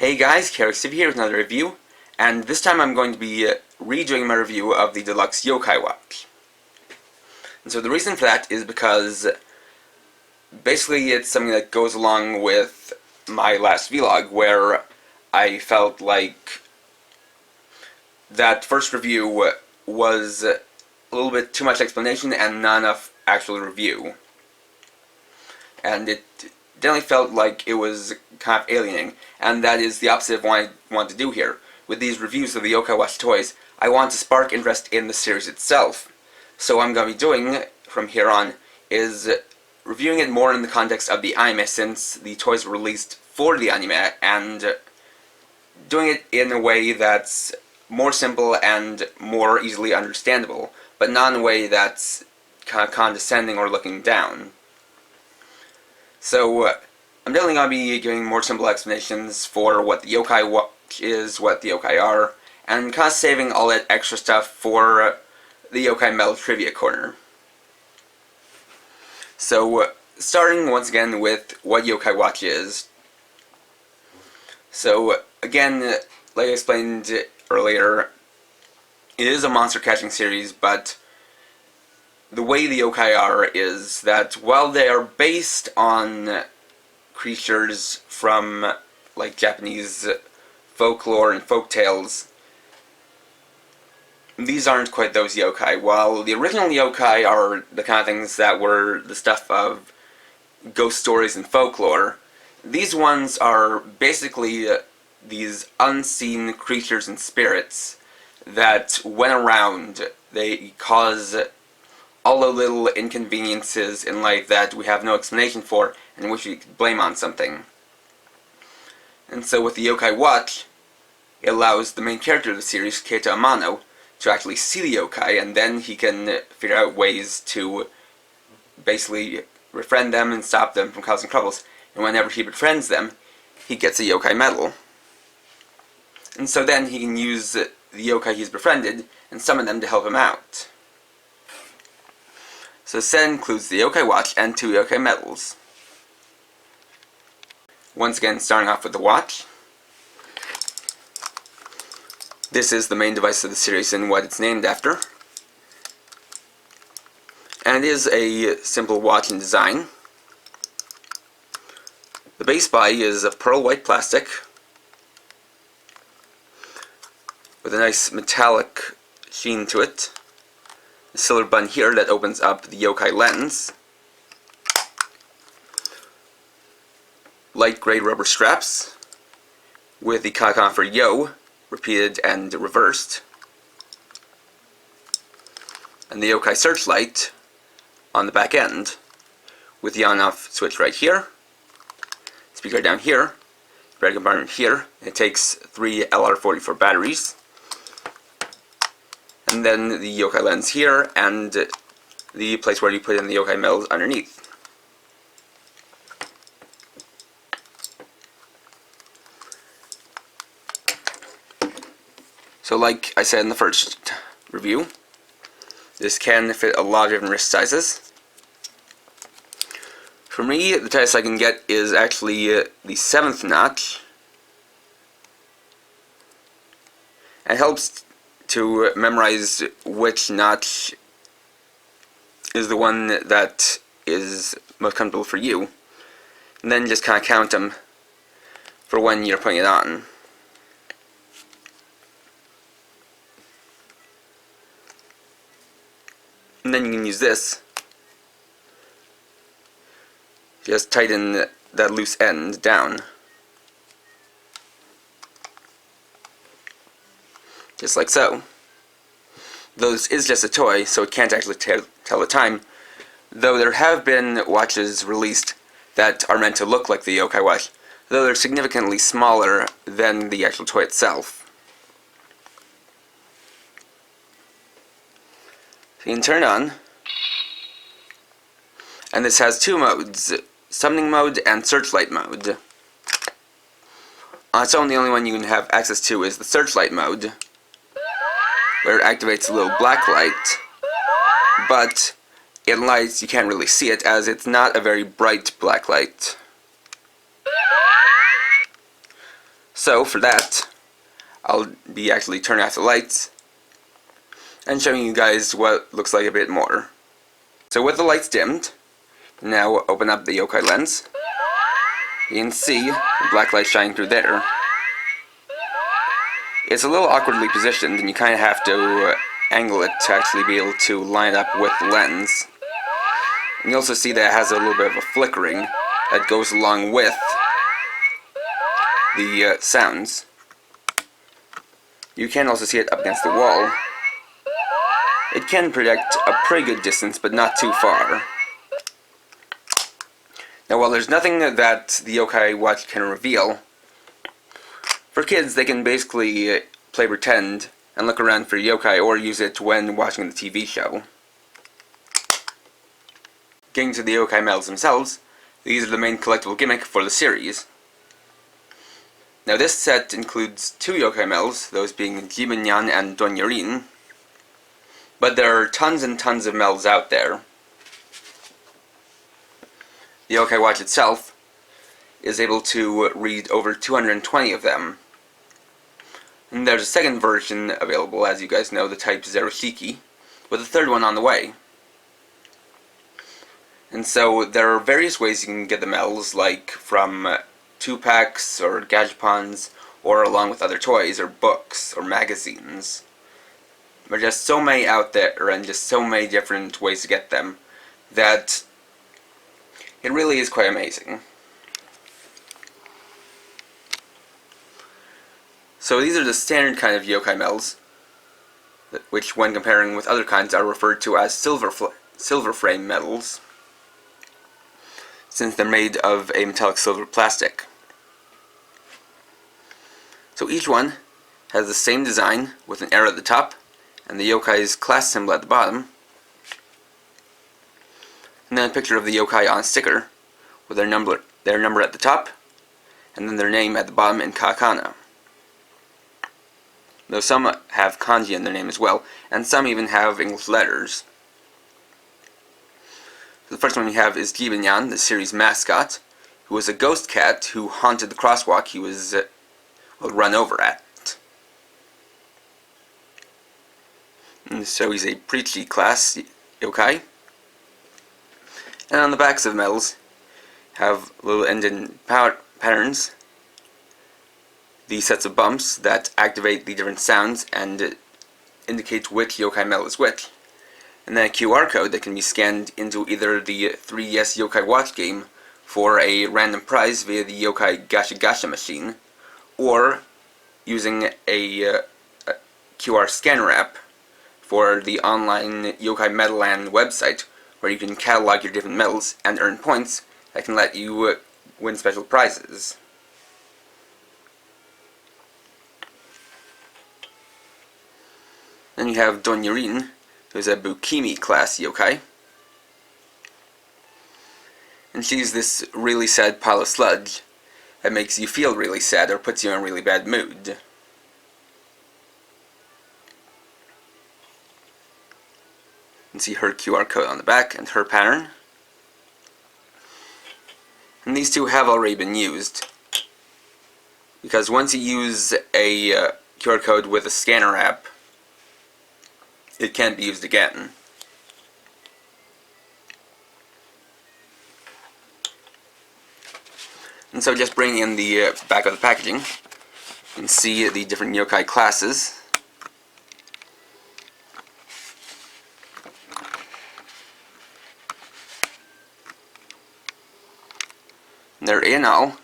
Hey guys, Goukestu here with another review, and this time I'm going to be redoing my review of the deluxe yokai watch. And so the reason for that is because basically it's something that goes along with my last vlog, where I felt like that first review was a little bit too much explanation and not enough actual review. And it definitely felt like it was kind of alienating, and that is the opposite of what I want to do here. With these reviews of the yokai watch toys, I want to spark interest in the series itself. So what I'm going to be doing from here on is reviewing it more in the context of the anime, since the toys were released for the anime, and doing it in a way that's more simple and more easily understandable, but not in a way that's kind of condescending or looking down. So, I'm definitely going to be giving more simple explanations for what the yokai watch is, what the yokai are, and kind of saving all that extra stuff for the yokai metal trivia corner. So, starting once again with what yokai watch is. So, again, like I explained earlier, it is a monster catching series, but the way the yokai are is that while they are based on creatures from like Japanese folklore and folk tales, these aren't quite those yokai. While the original yokai are the kind of things that were the stuff of ghost stories and folklore, these ones are basically these unseen creatures and spirits that, when around, they cause all the little inconveniences in life that we have no explanation for and which we could blame on something. And so with the yokai watch, it allows the main character of the series, Keita Amano, to actually see the yokai, and then he can figure out ways to basically befriend them and stop them from causing troubles. And whenever he befriends them, he gets a yokai medal. And so then he can use the yokai he's befriended and summon them to help him out. So this set includes the yokai watch and 2 yokai medals. Once again, starting off with the watch. This is the main device of the series and what it's named after. And it is a simple watch in design. The base body is a pearl white plastic with a nice metallic sheen to it. A silver button here that opens up the yokai lens. Light gray rubber straps with the katakana for yo repeated and reversed. And the yokai searchlight on the back end with the on off switch right here. Speaker down here. Battery compartment here. It takes 3 LR44 batteries. And then the yokai lens here, and the place where you put in the yokai medals underneath. So like I said in the first review, this can fit a lot of different wrist sizes. For me, the tightest I can get is actually the 7th notch. It helps to memorize which notch is the one that is most comfortable for you, and then just kind of count them for when you're putting it on. And then you can use this, just tighten that loose end down. Just like so. Though this is just a toy, so it can't actually tell the time, though there have been watches released that are meant to look like the yokai watch, though they're significantly smaller than the actual toy itself. So you can turn it on, and this has 2 modes, summoning mode and searchlight mode. On its own, the only one you can have access to is the searchlight mode, where it activates a little black light, but in lights you can't really see it as it's not a very bright black light. So for that, I'll be actually turning off the lights and showing you guys what looks like a bit more. So with the lights dimmed, now open up the yokai lens. You can see the black light shining through there. It's a little awkwardly positioned, and you kind of have to angle it to actually be able to line it up with the lens. And you also see that it has a little bit of a flickering that goes along with the sounds. You can also see it up against the wall. It can project a pretty good distance, but not too far. Now, while there's nothing that the yokai watch can reveal, for kids they can basically play pretend and look around for yokai or use it when watching the TV show. Getting to the yokai medals themselves, these are the main collectible gimmick for the series. Now this set includes 2 yokai medals, those being Jibanyan and Donyorin, but there are tons and tons of medals out there. The yokai watch itself is able to read over 220 of them. And there's a second version available, as you guys know, the type Zeroshiki, with a third one on the way. And so there are various ways you can get the medals, like from 2-packs or gajapons, or along with other toys or books or magazines. There are just so many out there and just so many different ways to get them that it really is quite amazing. So these are the standard kind of yokai medals, which when comparing with other kinds are referred to as silver frame medals, since they're made of a metallic silver plastic. So each one has the same design with an arrow at the top and the yokai's class symbol at the bottom, and then a picture of the yokai on a sticker with their number at the top and then their name at the bottom in katakana. Though some have kanji in their name as well, and some even have English letters. The first one we have is Jibanyan, the series mascot, who was a ghost cat who haunted the crosswalk he was run over at. And so he's a Purichii class yokai. And on the backs of medals have little indent patterns, the sets of bumps that activate the different sounds and indicate which yokai medal is which. And then a QR code that can be scanned into either the 3DS Yokai Watch game for a random prize via the Yokai Gacha machine, or using a QR scanner app for the online Yokai Medalland website, where you can catalog your different medals and earn points that can let you win special prizes. Then you have Donyorin, who's a Bukimii class yokai. And she's this really sad pile of sludge that makes you feel really sad or puts you in a really bad mood. You can see her QR code on the back and her pattern. And these two have already been used, because once you use a QR code with a scanner app, it can't be used again. And so just bring in the back of the packaging, you can see the different yokai classes. They're in all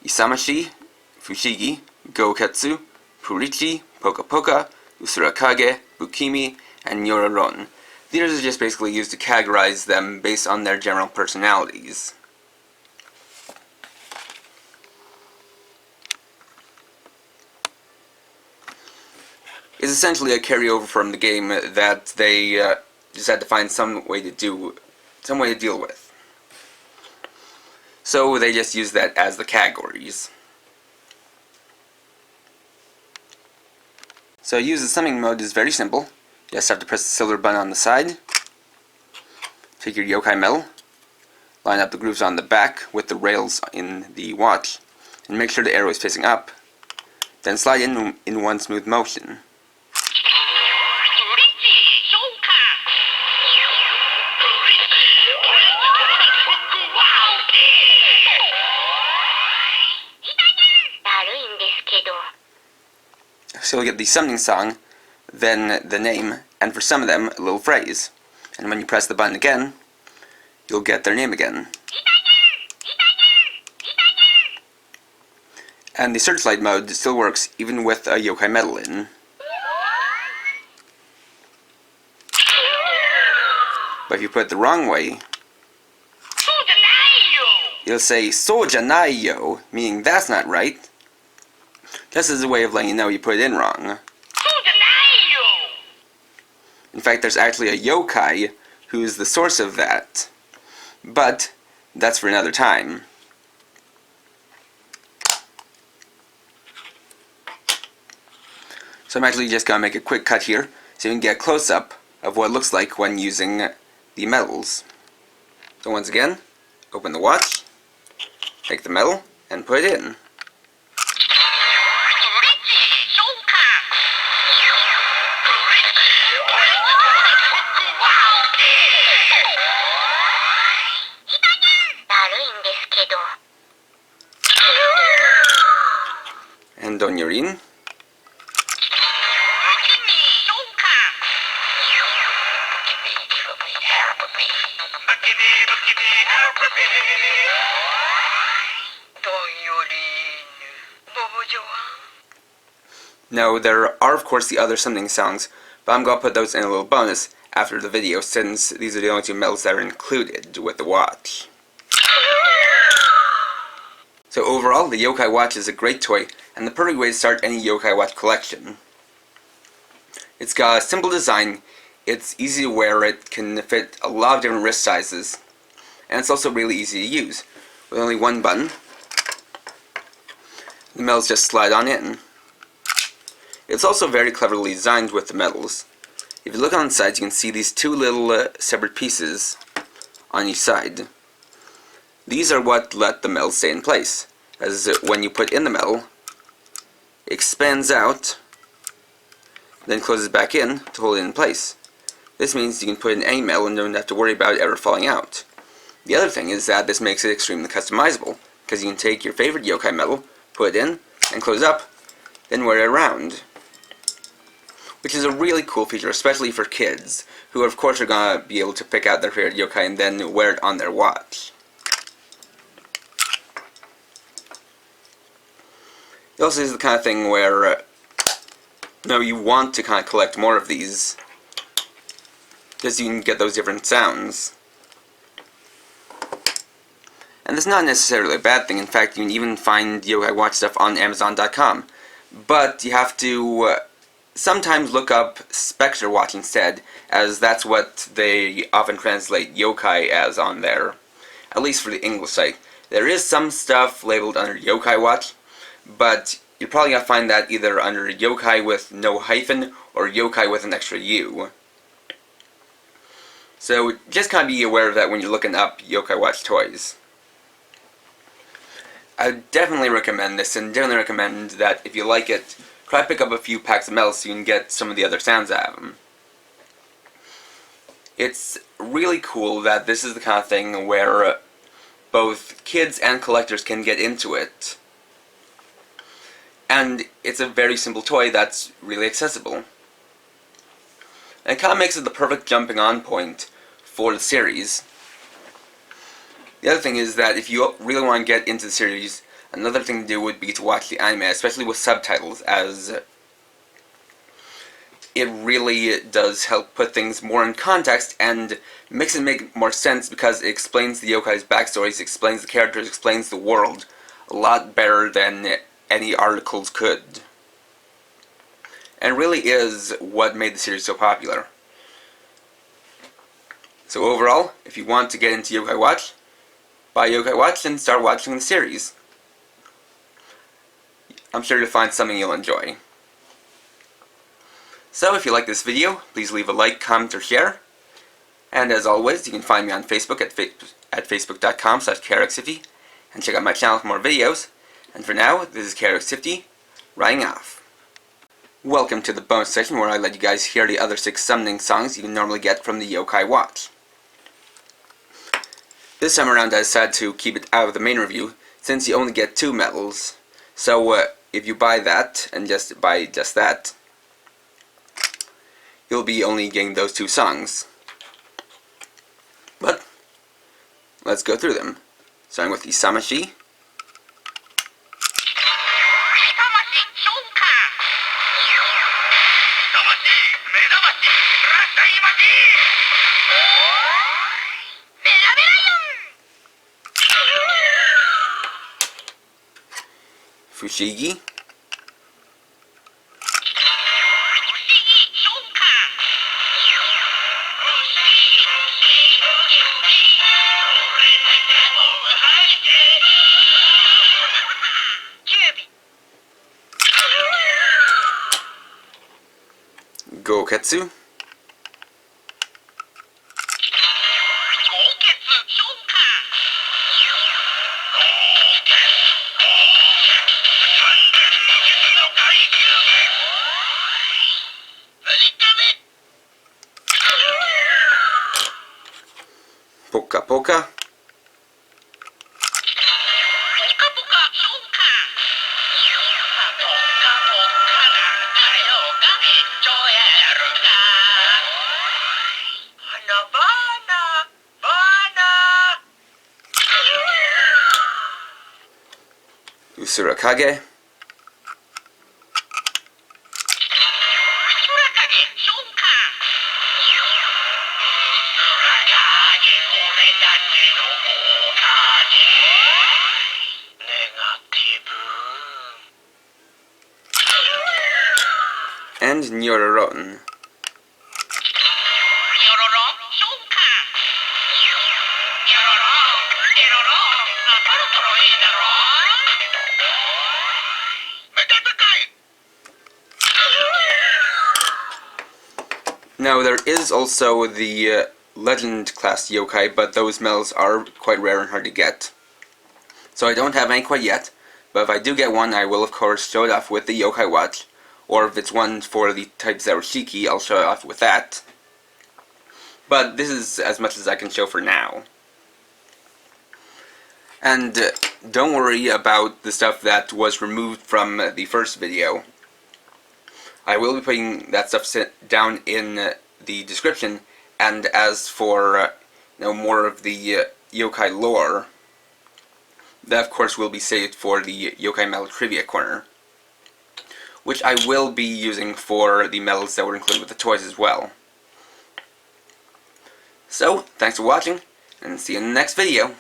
Isamashi, Fushigi, Gouketsu, Purichii, Pokapoka, Usurakage, Bukimii, and Nyororon. These are just basically used to categorize them based on their general personalities. It's essentially a carryover from the game that they just had to find some way to deal with. So they just use that as the categories. So use the summing mode is very simple. You just have to press the silver button on the side, take your yokai medal, line up the grooves on the back with the rails in the watch, and make sure the arrow is facing up, then slide in one smooth motion. So you'll get the summoning song, then the name, and for some of them, a little phrase. And when you press the button again, you'll get their name again. And the searchlight mode still works even with a yokai medal in. But if you put it the wrong way, you'll say "Sojanaiyo," meaning that's not right. This is a way of letting you know you put it in wrong. In fact, there's actually a yokai who's the source of that. But that's for another time. So I'm actually just going to make a quick cut here so you can get a close-up of what it looks like when using the medals. So once again, open the watch, take the medal, and put it in. And on your in. Now, there are of course the other summoning songs, but I'm going to put those in a little bonus after the video since these are the only two medals that are included with the watch. So overall, the yokai watch is a great toy and the perfect way to start any yokai watch collection. It's got a simple design, it's easy to wear, it can fit a lot of different wrist sizes, and it's also really easy to use. With only one button, the medals just slide on in. It's also very cleverly designed with the medals. If you look on the sides, you can see these two little separate pieces on each side. These are what let the medal stay in place, as when you put in the medal, it expands out, then closes back in to hold it in place. This means you can put in any medal and don't have to worry about it ever falling out. The other thing is that this makes it extremely customizable, because you can take your favorite yokai medal, put it in, and close up, then wear it around. Which is a really cool feature, especially for kids, who of course are going to be able to pick out their favorite yokai and then wear it on their watch. It also is the kind of thing where you want to kind of collect more of these, because you can get those different sounds. And that's not necessarily a bad thing. In fact, you can even find yokai watch stuff on Amazon.com. But you have to sometimes look up Spectre Watch instead, as that's what they often translate yokai as on there, at least for the English site. There is some stuff labeled under yokai watch, but you're probably going to find that either under yokai with no hyphen or yokai with an extra U. So just kind of be aware of that when you're looking up yokai watch toys. I definitely recommend this, and definitely recommend that if you like it, try to pick up a few packs of medals so you can get some of the other sounds out of them. It's really cool that this is the kind of thing where both kids and collectors can get into it. And it's a very simple toy that's really accessible. And it kind of makes it the perfect jumping on point for the series. The other thing is that if you really want to get into the series, another thing to do would be to watch the anime, especially with subtitles, as it really does help put things more in context and makes it make more sense because it explains the yokai's backstories, explains the characters, explains the world a lot better than any articles could. And really is what made the series so popular. So overall, if you want to get into yokai watch, buy yokai watch and start watching the series. I'm sure you'll find something you'll enjoy. So if you like this video, please leave a like, comment, or share. And as always, you can find me on Facebook at facebook.com/KRXifty and check out my channel for more videos. And for now, this is KRXifty, riding off. Welcome to the bonus section where I let you guys hear the other 6 summoning songs you can normally get from the Yokai Watch. This time around I decided to keep it out of the main review since you only get 2 medals. So if you buy that, and just buy just that, you'll be only getting those 2 songs. But let's go through them. Starting with Isamashi. Fushigi. Gouketsu. Pokapoka. Usurakage. And Nyororon. Now there is also the Legend class yokai, but those medals are quite rare and hard to get. So I don't have any quite yet, but if I do get one I will of course show it off with the Yokai Watch, or if it's one for the type Zarushiki I'll show it off with that. But this is as much as I can show for now. And don't worry about the stuff that was removed from the first video. I will be putting that stuff down in the description, and as for more of the yokai lore, that of course will be saved for the Yokai Medal Trivia Corner, which I will be using for the medals that were included with the toys as well. So, thanks for watching, and see you in the next video.